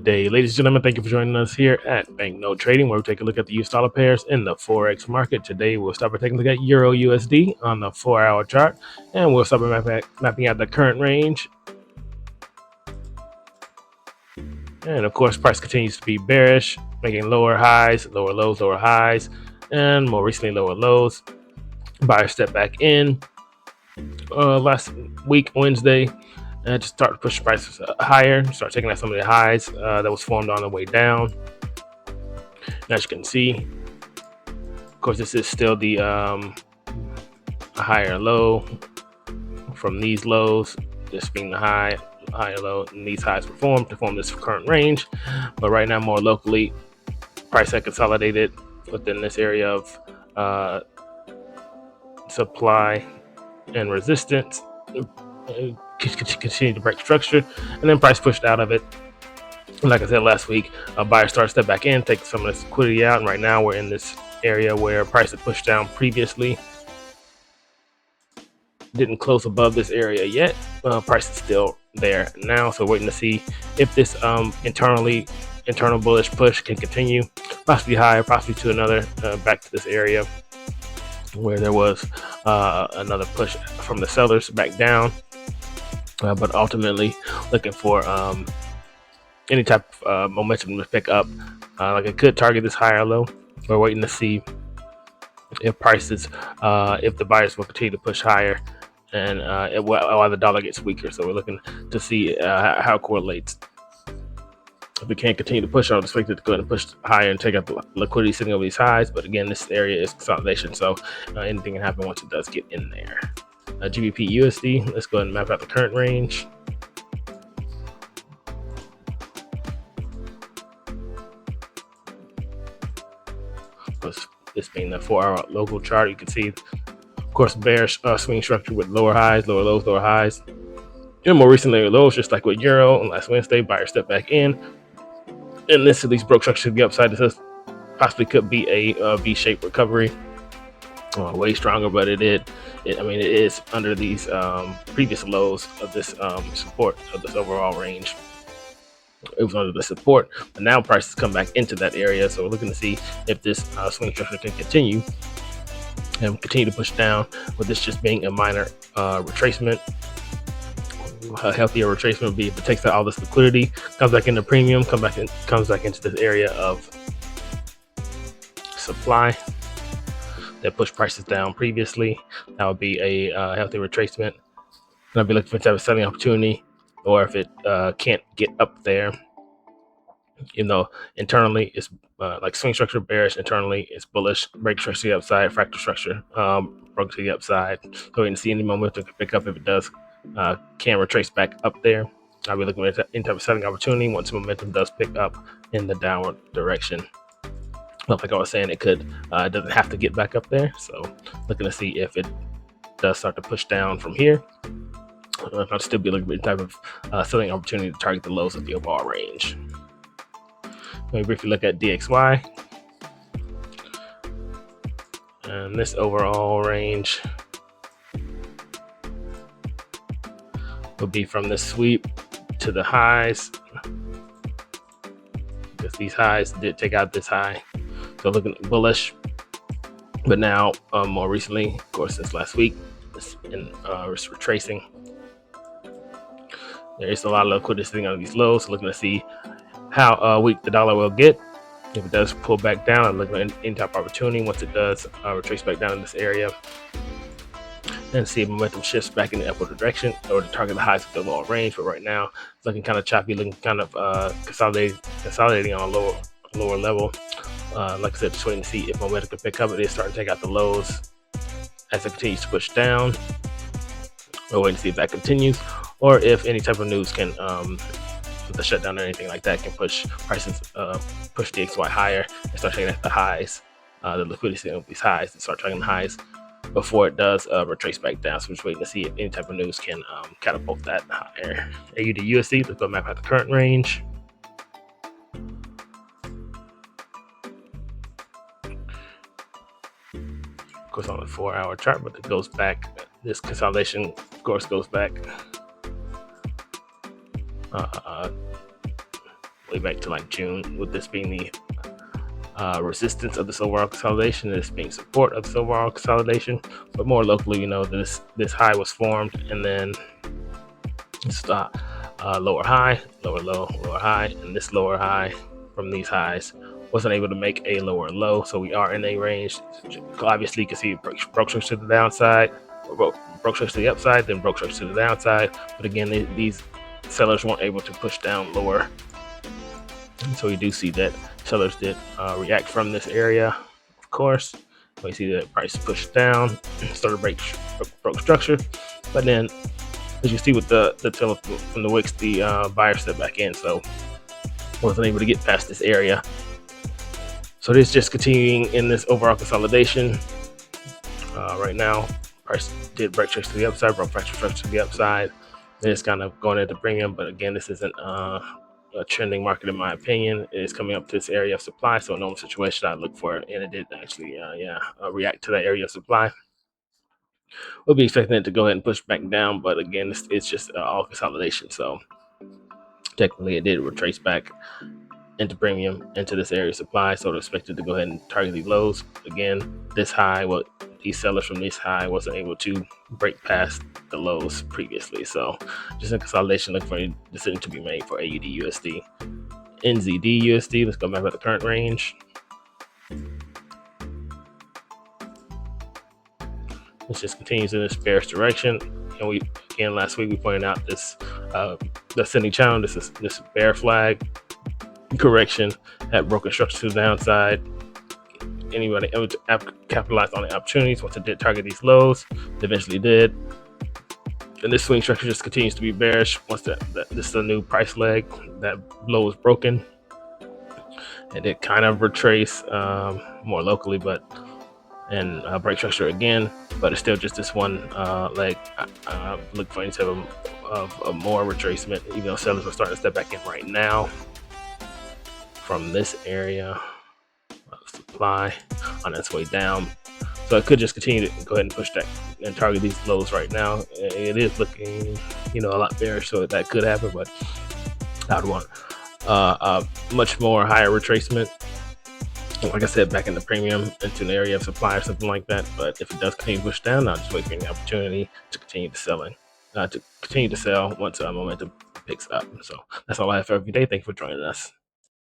day. Ladies and gentlemen, thank you for joining us here at Banknote Trading, where we take a look at the US dollar pairs in the Forex market. Today, we'll start by taking a look at Euro USD on the 4-hour chart, and we'll start by mapping out the current range. And of course, price continues to be bearish, making lower highs, lower lows, lower highs, and more recently, lower lows. Buyer step back in last week, Wednesday, and just start to push prices higher, start taking out some of the highs that was formed on the way down. And as you can see, of course, this is still the a higher low from these lows, this being the higher low, and these highs were formed to form this current range. But right now, more locally, price had consolidated within this area of supply and resistance, continue to break structure, and then price pushed out of it. Like I said last week, a buyer started to step back in, take some of this liquidity out, and right now we're in this area where price had pushed down previously. Didn't close above this area yet. Price is still there now, so waiting to see if this internal bullish push can continue, possibly higher, possibly to another back to this area where there was another push from the sellers back down, but ultimately looking for any type of momentum to pick up. Like it could target this higher low. We're waiting to see if prices, if the buyers will continue to push higher, and while the dollar gets weaker. So we're looking to see how it correlates. If we can't continue to push, I would expect it to go ahead and push higher and take out the liquidity sitting over these highs. But again, this area is consolidation, so anything can happen once it does get in there. GBP USD, let's go ahead and map out the current range. This being the 4-hour local chart, you can see, of course, bearish swing structure with lower highs, lower lows, lower highs. And more recently, lows, just like with Euro. And last Wednesday, buyer step back in. And this at least broke structure to the upside. This possibly could be a V-shaped recovery. Way stronger, but it is under these previous lows of this support of this overall range. It was under the support, but now prices come back into that area. So we're looking to see if this swing structure can continue and continue to push down, with this just being a minor retracement. A healthier retracement would be if it takes out all this liquidity, comes back into premium, comes back into this area of supply that pushed prices down previously. That would be a healthy retracement. And I'd be looking for a type of selling opportunity, or if it can't get up there, you know, internally it's like swing structure bearish, internally it's bullish, break structure to the upside, fractal structure broke to the upside. So we can see any momentum to pick up. If it does, can retrace back up there, I'll be looking at any type of selling opportunity once momentum does pick up in the downward direction. Like I was saying, it could it doesn't have to get back up there, so looking to see if it does start to push down from here. I'll still be looking for any type of selling opportunity to target the lows of the overall range. Let me briefly look at DXY, and this overall range will be from this sweep to the highs, because these highs did take out this high. So looking bullish, but now more recently, of course, since last week, it's retracing. There is a lot of liquidity sitting on these lows. So looking to see how weak the dollar will get. If it does pull back down, I'm looking at any type of opportunity. Once it does retrace back down in this area, and see if momentum shifts back in the upward direction, or to target the highs of the lower range. But right now, it's looking kind of choppy, looking kind of consolidating on a lower level. Like I said, just waiting to see if momentum can pick up. It is starting to take out the lows as it continues to push down. We're waiting to see if that continues, or if any type of news can, with the shutdown or anything like that, can push prices, push DXY higher and start taking at the highs, the liquidity of these highs, and start targeting the highs before it does retrace back down. So we're just waiting to see if any type of news can catapult that higher. AUD USD, let's go map out the current range. Of course, on the 4-hour chart, but it goes back. This consolidation, of course, goes back way back to like June, with this being the resistance of this overall consolidation, this being support of this overall consolidation. But more locally, this high was formed, and then this lower high, lower low, lower high, and this lower high from these highs wasn't able to make a lower low, so we are in a range. Obviously, you can see it broke structure to the downside, broke structure to the upside, then broke structure to the downside. But again, these sellers weren't able to push down lower, and so we do see that sellers did react from this area. Of course, we see that price pushed down, started broke structure, but then as you see with the tail from the wicks, the buyer stepped back in, so wasn't able to get past this area. So this just continuing in this overall consolidation. Right now, price did break structure to the upside, broke fracture structure to the upside. Then it's kind of going into premium, but again, this isn't a trending market in my opinion. It is coming up to this area of supply, so in normal situation, I look for it, and it did actually, react to that area of supply. We'll be expecting it to go ahead and push back down, but again, it's just all consolidation. So technically, it did retrace back into premium into this area of supply, so expected to go ahead and target these lows again. This high, these sellers from this high wasn't able to break past the lows previously, so just in consolidation, looking for a decision to be made for AUD USD. NZD USD, let's go back to the current range. This just continues in this bearish direction, and last week we pointed out this the ascending channel. This bear flag correction had broken structure to the downside. Anybody able to capitalize on the opportunities once it did target these lows, it eventually did. And this swing structure just continues to be bearish. Once this is a new price leg, that low was broken, and it kind of retrace more locally, and break structure again, but it's still just this one leg. Look for any type of more retracement, even though sellers are starting to step back in right now from this area of supply on its way down. So it could just continue to go ahead and push that and target these lows right now. It is looking, a lot bearish, so that could happen, but I would want a much more higher retracement. Like I said, back in the premium into an area of supply or something like that. But if it does continue to push down, I'll just wait for any opportunity to continue to sell once momentum picks up. So that's all I have for every day. Thank you for joining us.